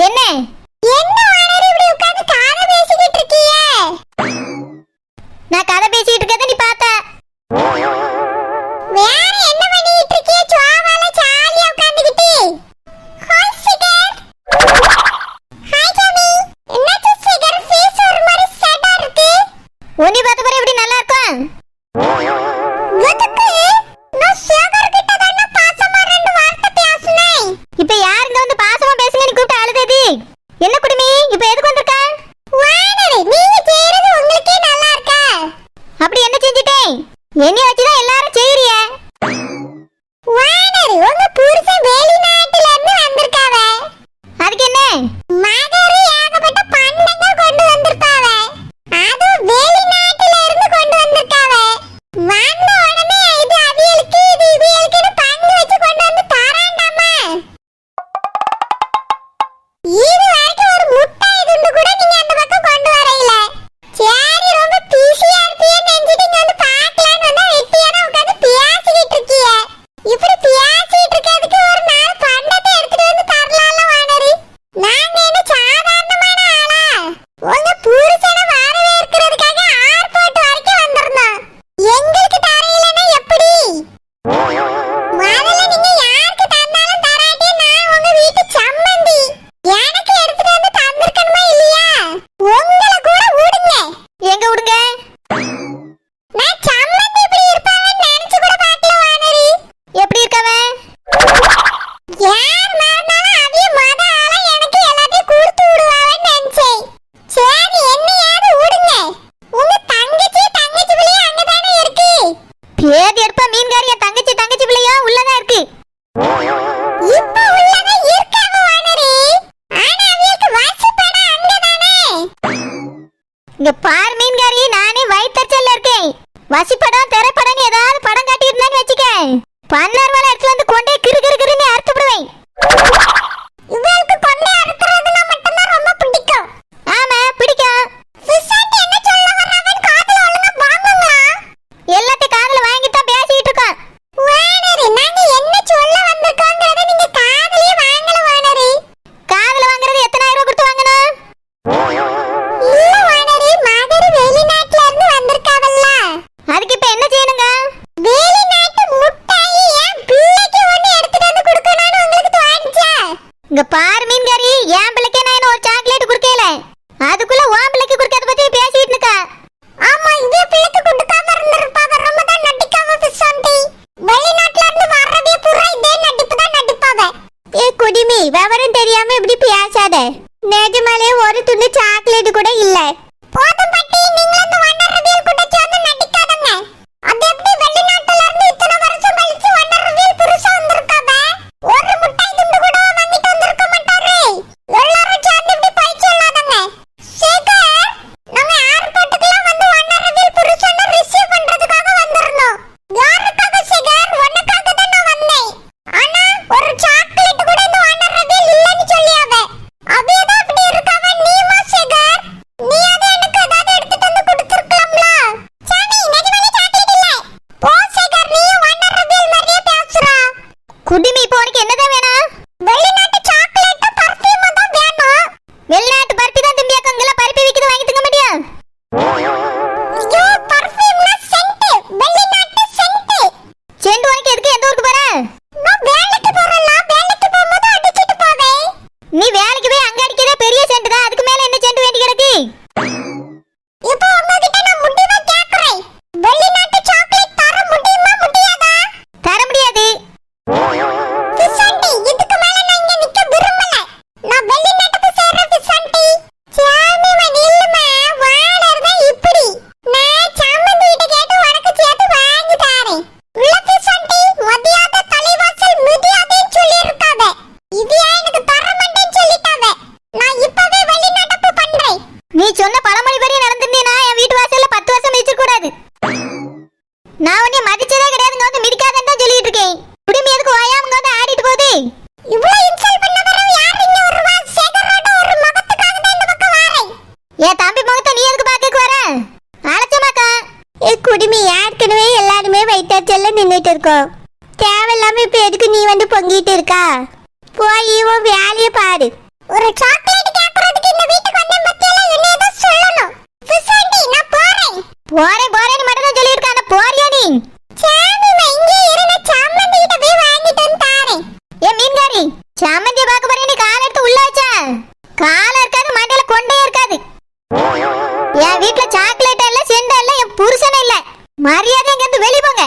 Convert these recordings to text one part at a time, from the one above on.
என்ன என்ன வாணர் இப்படி உட்கார்ந்து கதை பேசிக்கிட்டு இருக்கீங்க? நான் கதை பேசிக்கிட்டு இருக்கதை நீ பார்த்த? வேற என்ன பண்ணிட்டு இருக்கீங்க? சுவாவால ஜாலியா உட்கார்ந்துக்கிட்டு. ஹாய் சிகர். ஹாய் ஜாமி. என்னாச்சு சிகர்? ஃபேஸ் ஒரு மாதிரி சேடா இருக்கு. உன்னை பார்த்த பாரு எப்படி நல்லா இருக்கும். எதுக்கு? நான் சிகர் கிட்ட தான பாசமா ரெண்டு வார்த்தை பேசுனேன். இப்போ யாருங்க வந்து பாசமா பேசுங்கன்னு கூப்பிட்டு அழுதது? என்ன குடுமி இப்போ எதுக்கு வந்திருக்க? வாணர் நீங்க செய்யறது உங்களுக்கே நல்லா இருக்கா? அப்படி என்ன செஞ்சிட்டேன்? என்னைய வச்சு தான் எல்லாரும் செய்யறிய. வாணர் உங்க புருஷன் வெளிநாட்டுல இருந்து வந்திருக்காவ. அதுக்கு என்ன? மகரு ஏகப்பட்ட பண்டங்கள் கொண்டு வந்திருக்காவ. அது வெளிநாட்டுல இருந்து கொண்டு வந்திருக்காவ. வந்த உடனே இது அவியலுக்கு இது இவியலுக்குன்னு பங்கு வச்சு கொண்டு வந்து தராண்டாமா. இது வரைக்கும் ஒரு முட்டாய் துண்டு கூட நீங்க அந்த பக்கம் கொண்டு வரையில. சரி ரொம்ப பிஸியா இருப்பீன்னு நினைச்சிட்டு இங்க வந்து பார்க்கலான்னு வந்தா வெட்டியானா உட்காந்து பேசிக்கிட்டு இருக்கீங்க. இப்படி பேசிட்டு இருக்கிறதுக்கு ஒரு நாள் பண்டத்தை எடுத்துட்டு வந்து தரலாம்ல வாணரு. நாங்க என்ன சாதாரணமான ஆளா? உங்க புருஷனை வரவேற்கிறதுக்காக ஏர்போர்ட் வரைக்கும் வந்திருந்தோம். எங்களுக்கு தரையிலன்னா எப்படி? முதல்ல நீங்க யாருக்கு தந்தாலும் தராட்டி நான் உங்க வீட்டு சம்மந்தி. எனக்கு எடுத்துட்டு வந்து தந்திருக்கணுமா இல்லையா? உங்களை கூட விடுங்க. எங்க விடுங்க? நான் சம்மந்தி இப்படி இருப்பான்னு நினைச்சு கூட பார்க்கல வாணரு. எப்படி இருக்கவ? யார் மாறினாலும் அவிய மத ஆளா எனக்கு எல்லாத்தையும் கொடுத்து விடுவான்னு நினைச்சேன். சரி என்னையாவது விடுங்க. உங்க தங்கச்சி பிள்ளையும் அங்கதானே இருக்கு. பேதி எடுப்பா மீன்காரிய தங்கச்சி பிள்ளையா உள்ளதான் இருக்கு. இப்ப உள்ளதா இருக்காங்க வாணரு. ஆனா அவியக்கு வாசிப்பட அங்கதானே. இங்க பார் மீன்காரி, நானே வயித்தறிச்சல்ல இருக்கேன். வசிப்படம் திரைப்படம் ஏதாவது படம் காட்டியிருந்தான்னு வச்சுக்க, பன்னர்வால இடத்துல வந்து கொண்டே கிருன்னு அறுத்து விடுவேன். இவளுக்கு கொண்டே அறுத்துறதுனா மட்டும்தான் ரொம்ப பிடிக்கும். ஆமா பிடிக்கும். விசாண்டி என்ன சொல்ல வர்றவன் காதுல ஒழுங்கா வாங்குங்களா? எல்லாத்தையும் காதுல வாங்கிட்டு தான் பேசிட்டு இருக்கோம். வாணரு நாங்க என்ன சொல்ல வந்திருக்கோங்கறத நீங்க காதுலயே வாங்கல வாணரு. காதுல வாங்குறது எத்தனாயிரம் கொடுத்து வாங்கணும்? இல்ல வாணரு, மகரு வெளிநாட்டுல இருந்து வந்திருக்காவல்ல. அதுக்கு இப்ப என்ன செய்யணுங்க? வெளிநாட்டு முட்டாய் என் பிள்ளைக்கு ஒண்ணு எடுத்துட்டு வந்து கொடுக்கணும்னு உங்களுக்கு தோணுச்சா? இங்க பாரு மீன்காரி, என் பிள்ளைக்கே நான் ஒரு சாக்லேட் கொடுக்கல. அதுக்குள்ள உன் பிள்ளைக்கு கொடுக்கறத பத்தி பேசிட்டு இருக்கா. ஆமா இந்த பிள்ளைக்கு கொடுக்காம இருந்திருப்பாவ. ரொம்ப தான் நடிக்காம பிசாண்டி. வெளிநாட்டுல இருந்து வர்றதே புறா இதே நடிப்பு தான் நடிப்பாவ. ஏ குடிமி, விவரம் தெரியாம இப்படி பேசாத. நிஜமாலே ஒரு துண்டு சாக்லேட் கூட இல்ல. போதும் பாட்டி, நீங்க அந்த வண்டர் ரிவீல் கூட சேர்ந்து நடிக்காதங்க. அது எப்படி வெளிநாட்டுல இருந்து இத்தனை வருஷம் கழிச்சு வண்டர் ரிவீல் புருஷா வந்திருக்காவ? ஒரு முட்டாய் துண்டு கூட வாங்கிட்டு வந்திருக்க மாட்டாரு. எல்லாரும் சேர்ந்து இப்படி போய் சொல்லாதங்க. சேகர், நாங்க ஏர்போர்ட்டுக்குலாம் வந்து வண்டர் ரிவீல் புருஷனை ரிசீவ் பண்றதுக்காக வந்திருந்தோம். யாருக்காக சேகர்? உனக்காக தான் நான் வந்தேன். ஆனா ஒரு சாக்லேட் கூட இந்த வண்டர் ரிவீல் இல்லன்னு சொல்லியாவ. அவேதா அப்படி இருக்காவ. நீமா சேகர், நீ அதை எனக்கு ஏதாவது எடுத்துட்டு வந்து கொடுத்திருக்கலாம்ல. சாமி நிஜமாலே சாக்லேட் இல்ல. போ சேகர், நீ வண்டர் ரிவீல் மாதிரியே பேசுறா. குடிமி இப்போ உனக்கு என்னதான் வேணும்? வெளிநாட்டு சாக்லேட் பர்ஃபியூம் தான் வேணும். வெளிநாட்டு பர்ஃபி தான் திம்பியாக்க இங்கல பர்ஃபி விக்குது, வாங்கி திங்க முடியா? ஐயோ பர்ஃபியூம்னா சென்ட், வெளிநாட்டு சென்ட். சென்ட் உனக்கு எதுக்கு? எந்த ஊருக்கு போற? நான் வேலைக்கு போறேன்ல, வேலைக்கு போகும்போது அடிச்சிட்டு போவேன். நீ வேலைக்கு போய் அங்க அடிக்கிறதே பெரிய சென்ட் தான். அதுக்கு மேல என்ன சென்ட் வேண்டி கிடக்கு? இப்போ உங்ககிட்ட நான் முடிவா கேக்குறேன். வெளிநாட்டு சாக்லேட் தர முடியுமா முடியாதா? தர முடியாது. பிசாண்டி, இதுக்கு மேல நான் இங்க நிக்க விரும்பல. நான் வெளிநாட்டுக்கு சேர்ற பிசாண்டி. சாமிமா நில்லுமா, வாணர் தான் இப்படி. நான் சாமந்தி கிட்ட கேட்டு உனக்கு சேர்த்து வாங்கி தாரேன். உள்ள பிசாண்டி, மதியாத தலைவாசல் மிதியாதேன்னு சொல்லியிருக்காவ. இது எனக்கு தர மாட்டேன்னு சொல்லிட்டாவ. நான் இப்பவே வெளிநாட்டுக்கு பண்றேன். நீ சொன்ன பழமொழி படி நடந்துட்டீனா என் வீட்டு வாசல்ல 10 வருஷம் மிதிக்க கூடாது. நான் உன்னை மதிச்சதே கிடையாதுங்க, வந்து மிதிக்காதன்னு தான் சொல்லிட்டு இருக்கேன். குடிமி எதுக்கு வாயாமங்க வந்து ஆடிட்டு போகுது? இவ்ளோ இன்சல்ட் பண்ண வரவ யார்? இங்க ஒரு சேகரோட ஒரு முகத்துக்காக தான் இந்த பக்கம் வரேன். ஏன் தம்பி முகத்தை நீ எதுக்கு பாக்கக்கு வர? அலச்சமாக்கா. ஏ குடிமி, ஏற்கனவே எல்லாருமே வயித்தாச்சல்ல நின்னுட்டு இருக்கோம். தேவையில்லாம இப்ப எதுக்கு நீ வந்து பொங்கிட்டு இருக்கா? போய் உன் வேலையை பாரு. ஒரு சாக்லேட் கேக்குறதுக்கு இந்த வீட்டுக்கு வந்தேன் பத்தியெல்லாம் என்னைய தான் சொல்லணும். சுசாண்டி நான் போறேன். போறேன்னு மட்டும் தான் சொல்லிருக்க. அந்த போறியா நீ? சாமிமா இங்கே இருந்த சாமந்தி கிட்ட போய் வாங்கிட்டு வந்து தாரேன். ஏ மீன்காரி, சாமந்தி பாக்க போறே நீ கால் எடுத்து உள்ள வச்சா? கால இருக்காது, மண்டையில கொண்டே இருக்காது. என் வீட்ல சாக்லேட் இல்ல, செண்டை இல்ல, என் புருஷனே இல்ல. மரியாதை இங்க இருந்து வெளிய போங்க.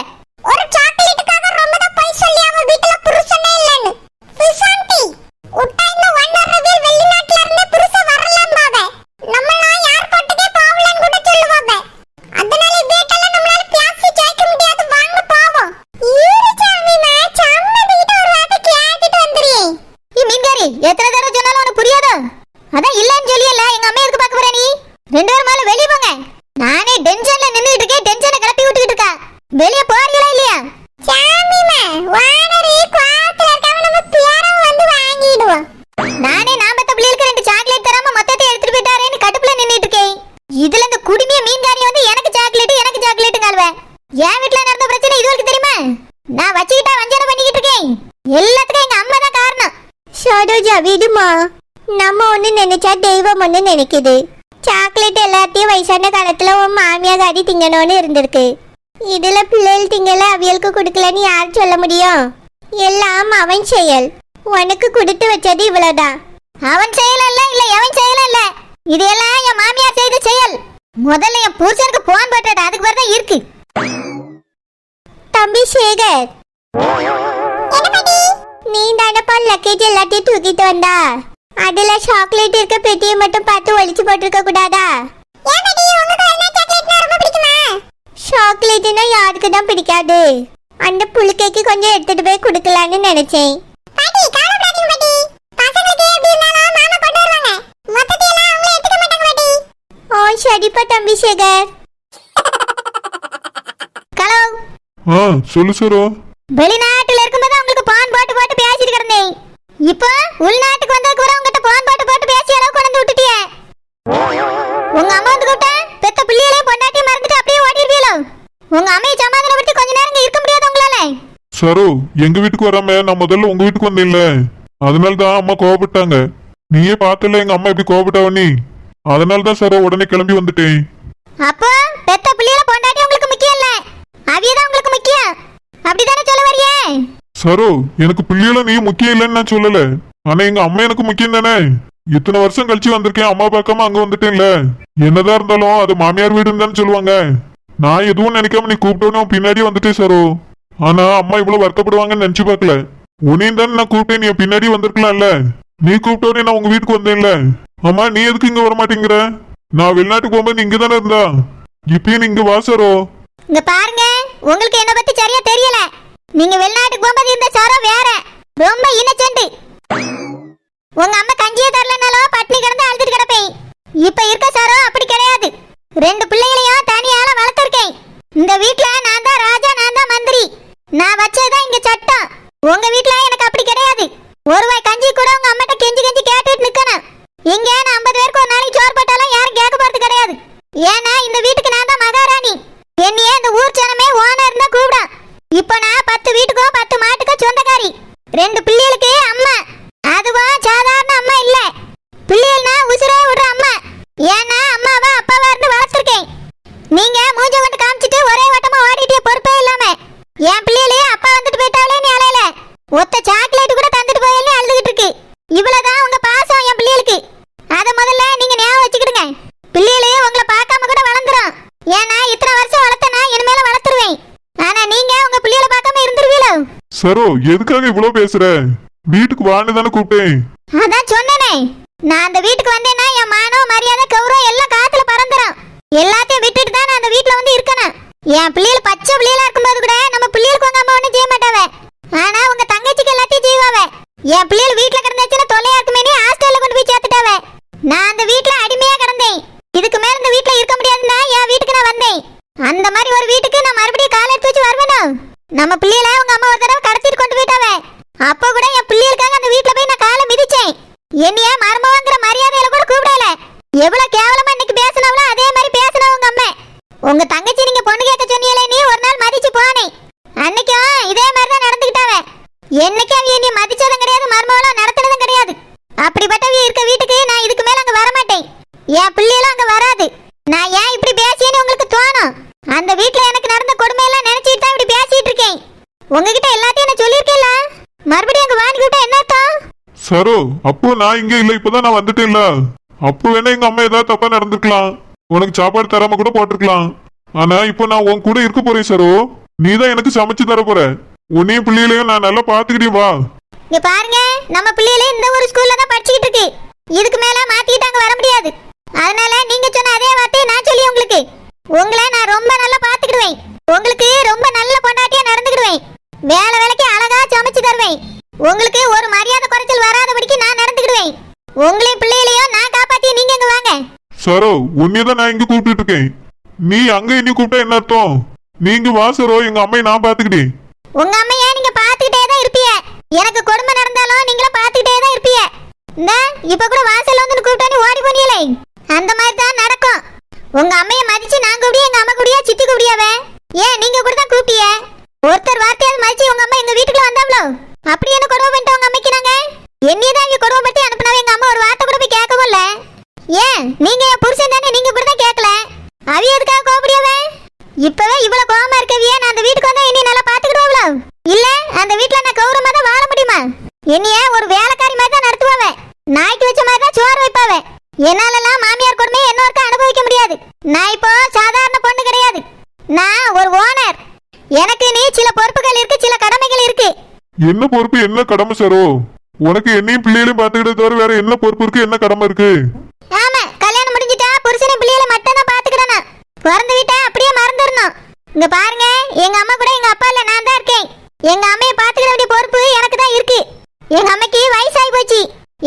ஒரு சாக்லேட்டுக்காக ரொம்ப தான் போய் சொல்லி அவன் வீட்ல புருஷனே இல்லன்னு. சுசாந்தி உட்டா இந்த வண்ணரவில் வெளிநாட்டுல இருந்து புருஷன் வரலாம்பாவே. நம்மலாம் யார் போட்டுக்கே பாவலன்னு கூட சொல்லுவாவே. அதனால வீட்டெல்லாம் நம்மளால பேசி ஜெயிக்க முடியாது. வாங்க போவோம். ஈரு சாமிமா சாமந்தி கிட்ட ஒரு வார்த்தை கேட்டுட்டு வந்துறீ. நீ மீன்காரி எத்தனை தடவை சொன்னாலும் உனக்கு புரியாதோ? அதான் இல்லன்னு சொல்லியல. எங்க அம்மா எதுக்கு பார்க்க போற நீ? ரெண்டு பேரும் மேல வெளிய போங்க. நானே டென்ஷன்ல நின்னுட்டு இருக்கேன். டென்ஷனை கிளப்பி விட்டுக்கிட்டு இருக்கா. வெளிய போறீங்களா இல்லையா? சாமிமா வானரி குவாத்துல இருக்கவ நம்ம பேரம் வந்து வாங்கிடுவோம். நானே நாமத்த பிள்ளைகளுக்கு ரெண்டு சாக்லேட் தராம மொத்தத்தை எடுத்துட்டு போயிட்டாரேன்னு கடுப்புல நின்னுட்டு இருக்கேன். இதுல இந்த குடிமிய மீன்காரி வந்து எனக்கு சாக்லேட்டுங்கால்வே. என் வீட்ல நடந்த பிரச்சனை இது வரைக்கும் தெரியுமா? நான் வச்சுக்கிட்டா வஞ்சனை பண்ணிக்கிட்டு இருக்கேன். எல்லாத்துக்கும் எங்க அம்மா தான் காரணம். சரோஜா விடுமா, நம்ம ஒண்ணு நினைச்சா தெய்வம் ஒண்ணு நினைக்குது. சாக்லேட் எல்லாத்தையும் வயசான காலத்துல உன் மாமியார் அடி திங்கணும்னு இருந்திருக்கு. இதுல பிள்ளைகள் திங்கல அவியலுக்கு கொடுக்கலன்னு யார் சொல்ல முடியும்? எல்லாம் அவன் செயல். உனக்கு கொடுத்து வச்சது இவ்வளவுதான். அவன் செயல் அல்ல, இல்ல எவன் செயல் அல்ல. இதெல்லாம் என் மாமியார் செய்த செயல். முதல்ல என் புருஷனுக்கு போன் போட்டது, அதுக்கு பிறகு இருக்கு. தம்பி சேகர், நீ தானப்பா லக்கேஜ் எல்லாத்தையும் தூக்கிட்டு வந்தா? அதுல சாக்லேட் இருக்க பெட்டியை மட்டும் பார்த்து ஒளிச்சு போட்டிருக்க கூடாதா? சாக்லேட்னா யாருக்கு தான் பிடிக்காது? அந்த புளிக்கைக்கு கொஞ்சம் எடுத்துட்டு போய் கொடுக்கலான்னு நினைச்சேன். ஓ சரிப்பா தம்பி சேகர். ஹலோ. சொல்லு சரோ. வெளிநாட்டுல இருக்கும்போது உங்களுக்கு பான் போட்டு பேசிட்டு கிடந்தேன். இப்போ உள்நாட்டுக்கு வந்தா கூட உங்ககிட்ட பான் போட்டு பேசி அளவு கொண்டு விட்டுட்டியே. உங்க அம்மா வந்து கூப்பிட்டா பெத்த பிள்ளைகளே பொண்டாட்டி மறந்துட்டு அப்படியே ஓடிடுவீங்களோ? உங்க அம்மையை சமாதானப்படுத்தி கொஞ்ச நேரம் இங்க இருக்க முடியாது உங்களால? சரோ, எங்க வீட்டுக்கு வராம நான் முதல்ல உங்க வீட்டுக்கு வந்தேன்ல, அதனால தான் அம்மா கோவப்பட்டாங்க. நீயே பார்த்தல எங்க அம்மா எப்படி கோவப்பட்டாவ நீ. அதனால தான் சரோ உடனே கிளம்பி வந்துட்டேன். அப்போ பெத்த பிள்ளைகள பொண்டாட்டி உங்களுக்கு முக்கியம் இல்ல, அவியதான் உங்களுக்கு முக்கியம். அப்படிதானே சொல்ல வரியே? சரோ, எனக்கு பிள்ளைகள நீ முக்கியம் இல்லைன்னு நான் சொல்லல. ஆனா எங்க அம்மா எனக்கு முக்கியம் தானே. இத்தனை வருஷம் கழிச்சு வந்திருக்கேன், அம்மா பார்க்காம அங்க வந்துட்டேன்ல. என்னதான் இருந்தாலும் அது மாமியார் வீடுன்னு தானே சொல்லுவாங்க. நான் எதுவும் நினைக்காம நீ கூப்பிட்டோன்னு பின்னாடி வந்துட்டேன் சரோ. ஆனா அம்மா இவ்வளவு வருத்தப்படுவாங்கன்னு நினைச்சு பார்க்கல. உன்னையும் தானே நான் கூப்பிட்டேன், நீ பின்னாடி வந்திருக்கலாம்ல. நீ கூப்பிட்டோன்னே நான் உங்க வீட்டுக்கு வந்தேன்ல. அம்மா நீ எதுக்கு இங்க வர மாட்டேங்கிற? நான் வெளிநாட்டுக்கு போகும்போது இங்க தானே இருந்தா, இப்பயும் நீ இங்க வா சரோ. இங்க பாருங்க, உங்களுக்கு என்ன பத்தி சரியா தெரியல. நீங்க வெளிநாட்டுக்கு போகும்போது இருந்த சரோ வேற, ரொம்ப இன்னசென்ட். உங்க அம்மா கஞ்சியே தரலனாலும் பட்னி கிடந்து அழுதுட்டு கிடப்பேன். இப்ப இருக்க சரோ அப்படி கிடையாது. ரெண்டு பிள்ளைகளையும் தனியால வளர்த்திருக்கேன். இந்த வீட்ல நான் தான் ராஜா, நான் தான் மந்திரி. நான் வச்சதுதான் இங்க சட்டம். உங்க வீட்ல எனக்கு அப்படி கிடையாது. ஒரு வாய் கஞ்சி கூட உங்க அம்மாட்ட கெஞ்சி கேட்டுட்டு நிக்கணும். இங்க நான் 50 பேருக்கு ஒரு நாளைக்கு சோறு போட்டாலும் யாரும் கேட்க போறது கிடையாது. ஏன்னா இந்த வீட்டுக்கு நான் தான் மகாராணி. என்னையே இந்த ஊர் ஜனமே ஓனர் தான் கூப்பிடும். இப்ப நான் 10 வீட்டுக்கோ 10 மாட்டுக்கோ சொந்தக்காரி. ரெண்டு பிள்ளைகளுக்கு அம்மா. அதுவும் சாதாரண அம்மா இல்ல, பிள்ளைகள்னா உசுரே விடுற அம்மா. ஏன்னா அம்மாவா அப்பாவா இருந்து வளர்த்திருக்கேன். நீங்க மூஞ்ச கொண்டு காமிச்சிட்டு ஒரே வட்டமா ஓடிட்டே பொறுப்பே இல்லாம என் பிள்ளைகளையே அப்பா வந்துட்டு போயிட்டாலே நீ அலையில. ஒத்த சாக்லேட் கூட தந்துட்டு போயிலே அழுதுகிட்டு இருக்கு. இவ்வளவுதான் உங்க பாசம் என் பிள்ளைகளுக்கு. அத முதல்ல நீங்க ஞாபகம் வச்சுக்கிடுங்க. பிள்ளைகளையே உங்களை பார்க்காம கூட வளர்ந்துரும். ஏன்னா இத்தனை வருஷம் வளர்த்தனா இனிமேல வளர்த்துருவேன். ஆனா நீங்க உங்க பிள்ளைகளை பார்க்காம இருந்துருவீங்களோ? சரோ, எதுக்காக இவ்வளவு பேசுற? வீட்டுக்கு வான்னு தானே கூப்பிட்டேன். அதான் சொன்னேனே, நான் அந்த வீட்டுக்கு வந்தேன்னா என் மானம் மரியாதை கௌரவம் எல்லாம் காத்துல பறந்துரும். எல்லாத்தையும் விட்டுட்டு தான் நான் அந்த வீட்டுல வந்து இருக்கணும். என் பிள்ளைகள் பச்சை பிள்ளைகளா இருக்கும்போது கூட நம்ம பிள்ளைகளுக்கு உங்க அம்மா ஒண்ணும் செய்ய மாட்டாவ. ஆனா உங்க தங்கச்சிக்கு எல்லாத்தையும் செய்வாவ. என் பிள்ளைகள் வீட்டுல கிடந்துச்சுன்னா தொல்லையா இருக்குமே ஹாஸ்டல்ல கொண்டு போய் சேர்த்துட்டாவ. நான் அந்த வீட்டுல அடிமையா கிடந்தேன். இதுக்கு மேல இந்த வீட்டுல இருக்க முடியாதுன்னா என் வீட்டுக்கு நான் வந்தேன். அந்த மாதிரி ஒரு வீட்டுக்கு நான் மறுபடியும் கால் எடுத்து வச்சு வருவேனா? நம்ம பிள்ளைகளை உங்க அம்மா ஒரு தடவை கடத்திட்டு கொண்டு போயிட்டாவ. அப்போ கூட என் பிள்ளைகளுக்காக அந்த வீட்டுல போய் நான் காலை மிதிச்சேன். என்னைய மருமவங்கிற மரியாதையில கூட கூப்பிடல. எவ்வளவு கேவலமா இன்னைக்கு பேசினவளோ அதே மாதிரி பேசினவ உங்க அம்மா. உங்க தங்கச்சி நீங்க பொண்ணு கேட்க சொன்னீங்களே, நீ ஒரு நாள் மதிச்சு போனே. அன்னைக்கும் இதே மாதிரி தான் நடந்துக்கிட்டாவ. என்னைக்கு அவ நீ மதிச்சதும் கிடையாது, மருமவளா நடத்தினதும் கிடையாது. அப்படிப்பட்டவ இருக்க வீட்டுக்கு சரோ அப்போ நான் இங்க இல்ல, இப்பதான் நான் வந்துட்டேன்ல. அப்போ வேணா எங்க அம்மா ஏதாவது தப்பா நடந்துக்கலாம், உனக்கு சாப்பாடு தராம கூட போட்டிருக்கலாம். ஆனா இப்போ நான் உன் கூட இருக்க போறேன் சரோ. நீ தான் எனக்கு சமைச்சு தர போற. உன்னையும் பிள்ளைகளையும் நான் நல்லா பாத்துக்கிட்டேன். வா. இங்க பாருங்க, நம்ம பிள்ளைகளே இந்த ஒரு ஸ்கூல்ல தான் படிச்சிட்டு இருக்கு. இதுக்கு மேல மாத்திட்டாங்க வர முடியாது. அதனால நீங்க சொன்ன அதே வார்த்தையை நான் சொல்லி உங்களை நான் ரொம்ப நல்லா பாத்துக்கிடுவேன். உங்களுக்கு ரொம்ப நல்ல பொண்டாட்டியா நடந்துக்கிடுவேன். வேலைக்கு அழகா சமைச்சு தருவேன். உங்களுக்கு ஒரு மரியாதை குறைச்சல் வராதபடிக்கு நான் நடந்துக்கிடுவேன். உங்களையும் பிள்ளைகளையும் நான் காப்பாத்தி நீங்க இங்க வாங்க. சரோ உன்னையதான் நான் இங்க கூப்பிட்டு இருக்கேன். நீ அங்க இனி கூப்பிட்டா என்ன அர்த்தம்? நீங்க வா சரோ, எங்க அம்மையை நான் பாத்துக்கிட்டேன். உங்க அம்மையா நீங்க பாத்துக்கிட்டே தான் இருப்பீங்க. எனக்கு கொடுமை நடந்தாலும் நீங்களும் பாத்துக்கிட்டே தான் இருப்பீங்க. இந்த இப்ப கூட வாசல்ல வந்து கூப்பிட்டானே ஓடி போனீங்களே, அந்த மாதிரி தான் நடக்கும். உங்க அம்மையை மதிச்சு நான் கூப்பிடியா, எங்க அம்மா கூடியா, சித்தி கூப்பிடியாவே? ஏன் நீங்க கூட தான் கூப்பிட்டிய? ஒருத்தர் வார்த்தையாவது மதிச்சு உங்க அம்மா எங்க வீட்டுக்குள்ள வந்தாங்களோ? அப்படி என்ன கொடுமை பண்ணிட்டு உங்க அம்மைக்கு நாங்க என்னையதான் இங்க கொடுமை பத்தி அனுப்பினாவே எங்க அம்மா ஒரு வார்த்தை கூட போய் கேட்கவும் இல்ல. ஏன் நீங்க என் புருஷன் தானே, நீங்க கூட தான் கேட்கல. அவி எதுக்காக கோபடியாவே? இப்பவே இவ்வளவு கோபமா இருக்கவியே, நான் அந்த வீட்டுக்கு வந்தா என்னைய நல்லா பாத்துக்கிடுவாங்களோ? இல்ல அந்த வீட்டுல நான் கௌரவமா தான் வாழ முடியுமா? என்னைய ஒரு வேலைக்காரி மாதிரி தான் நடத்துவாவே. நாய்க்கு வச்ச மாதிரி தான் சோறு வைப்பாவே. என்னாலலாம் மாமியார் கொடுமையை இன்னொருக்க அனுபவிக்க முடியாது. நான் இப்போ சாதாரண பொண்ணு கிடையாது. நான் ஒரு ஓனர். எனக்கு நீ சில பொறுப்புகள் இருக்கு, சில கடமைகள் இருக்கு. என்ன பொறுப்பு, என்ன கடமை சரோ? உனக்கு என்னையும் பிள்ளைகளையும் பாத்துக்கிட்டே தவிர வேற என்ன பொறுப்பு இருக்கு, என்ன கடமை இருக்கு? ஆமா, கல்யாணம் முடிஞ்சிட்டா புருஷனை பிள்ளைகளை மட்டும் தான் பாத்துக்கிடணும். பிறந்த வீட்டை அப்படியே மறந்துடணும். இங்க பாருங்க, எங்க அம்மா கூட எங்க அப்பா இல்ல, நான் தான் இருக்கேன். எங்க அம்மையை பாத்துக்கிட வேண்டிய பொறுப்பு எனக்கு தான் இருக்கு. எங்க அம்மைக்கு வயசாகி போச்சு.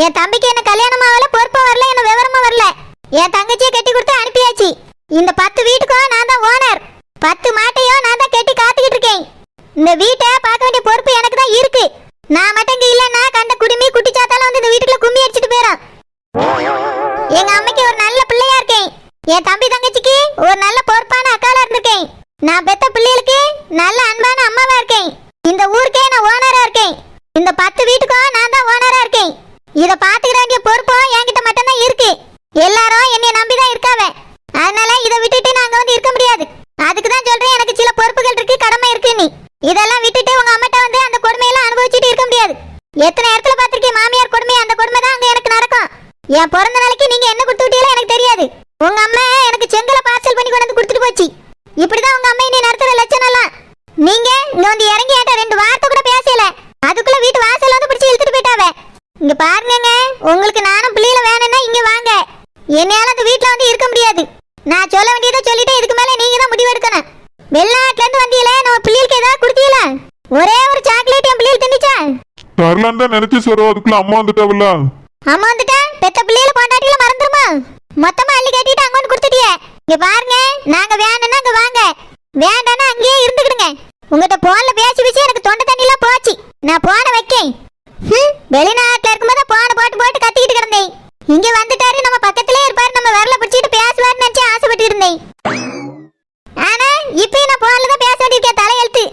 என் தம்பிக்கு என்ன கல்யாணம் ஆகல, பொறுப்பும் வரல, என்ன விவரமும் வரல. என் தங்கச்சியை கட்டி கொடுத்து அனுப்பியாச்சு. இந்த 10 வீட்டுக்கும் நான் தான் ஓனர். 10 மாட்டையும் நான் தான் கட்டி காத்துக்கிட்டு இருக்கேன். இந்த வீட்டை பார்க்க வேண்டிய பொறுப்பு எனக்கு தான் இருக்கு. நான் மட்டும் இங்க இல்லைன்னா கண்ட குடுமி குட்டி சாத்தாலும் வந்து இந்த வீட்டுக்குள்ள கும்மி அடிச்சிட்டு போயிடும். எங்க அம்மைக்கு ஒரு நல்ல பிள்ளையா இருக்கேன். என் தம்பி தங்கச்சிக்கு ஒரு நல்ல பொறுப்பான அக்காலா இருந்திருக்கேன். நான் பெத்த பிள்ளைகளுக்கு நல்ல அன்பான அம்மாவா இருக்கேன். இந்த ஊருக்கே நான் ஓனரா இருக்கேன். இந்த 10 வீட்டுக்கும் நான் தான் ஓனரா இருக்கேன். இத பாத்துக்கிற வேண்டிய பொறுப்பும் என்கிட்ட மட்டும் தான் இருக்கு. எல்லாரும் என்னைய நம்பிதான் இருக்காவ. அதனால இத விட்டுட்டு நாங்க வந்து இருக்க முடியாது. அதுக்கு தான் சொல்றேன், எனக்கு சில பொறுப்புகள் இருக்கு, கடமை இருக்கு. நீ இதெல்லாம் விட்டுட்டு உங்க அம்மாட்ட வந்து அந்த கொடுமையெல்லாம் அனுபவிச்சுட்டு இருக்க முடியாது. எத்தனை இடத்துல பாத்திருக்கேன் மாமியார் கொடுமை, அந்த கொடுமை தான் அங்க எனக்கு நடக்கும். என் பிறந்த நாளைக்கு நீங்க என்ன கொடுத்து விட்டீங்களோ எனக்கு தெரியாது. உங்க அம்மா எனக்கு செங்கலை பார்சல் பண்ணி கொண்டு வந்து கொடுத்துட்டு போச்சு. இப்படிதான் உங்க அம்மா நீ நடத்துற லட்சணம் எல்லாம். நீங்க இங்க வந்து இறங்கி ஏட்ட 2 வார்த்தை கூட பேசல, அதுக்குள்ள வீட்டு வாசல் வந்து பிடிச்சி இழுத்துட்டு போயிட்டாவ. இங்க பாருங்க, உங்களுக்கு நானும் பிள்ளைகளை வேணும்னா இங்க வாங்க. என்னால அந்த வீட்டுல வந்து இருக்க முடியாது. நான் சொல்ல வேண்டியதை சொல்லிட்டு இதுக்கு மேல நீங்க தான் முடிவு எடுக்கணும். வெளிநாட்டுல இருந்து வந்தீங்களே, நம்ம பிள்ளைகளுக்கு ஏதாவது கொடுத்தீங்களா? ஒரே ஒரு சாக்லேட் என் பிள்ளைகள் தின்னுச்சா? தரலான்னு தான் நினைச்சு சரோ, அதுக்குள்ள அம்மா வந்துட்டாவில்ல. அம்மா வந்துட்டா பெத்த பிள்ளைகளை பொண்டாட்டியில மறந்துருமா? மொத்தமா அள்ளி கட்டிட்டு அங்க வந்து கொடுத்துட்டியே. இங்க பாருங்க, நாங்க வேணும்னா அங்க வாங்க, வேண்டாம்னா அங்கேயே இருந்துக்கிடுங்க. உங்ககிட்ட போன்ல பேசி பேசி எனக்கு தொண்டை தண்ணிலாம் போச்சு. நான் போன வைக்கேன். வெளிநாட்டுல இருக்கும்போது போன போட்டு போட்டு கத்திக்கிட்டு கிடந்தேன். இங்க வந்துட்டாரு, நம்ம பக்கத்திலே இருப்பாரு, நம்ம விரல பிடிச்சிட்டு பேசுவாருன்னு நினைச்சு ஆசைப்பட்டு இருந்தேன். ஆனா இப்பயும் நான் போன்ல தான் பேச வேண்டியிருக்கேன், தலையெழுத்து.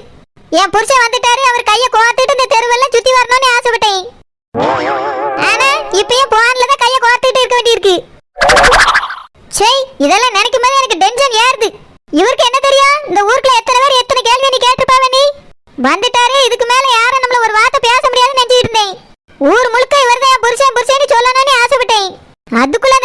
என் புருஷன் வந்துட்டாரு, அவர் கையை கோர்த்துட்டு இந்த தெருவெல்லாம் சுத்தி வரணும்னு ஆசைப்பட்டேன். ஆனா இப்பயும் போன்ல தான் கையை கோர்த்துட்டு இருக்க வேண்டியிருக்கு. சரி, இதெல்லாம் நினைக்கும் போது எனக்கு டென்ஷன் ஏறுது. இவருக்கு என்ன தெரியும், இந்த ஊருக்குள்ள எத்தனை பேர் எத்தனை கேள்வி நீ கேட்டுப்பாவ. நீ வந்துட்டாரு, இதுக்கு மேல யாரும் நம்மள ஒரு வார்த்தை பேச முடியாதுன்னு நினைச்சிட்டு இருந்தேன். ஊர் முழுக்க இவர்தான் என் புருஷன் புருஷன்னு சொல்லணும்னு ஆசைப்பட்டேன். அதுக்குள்ள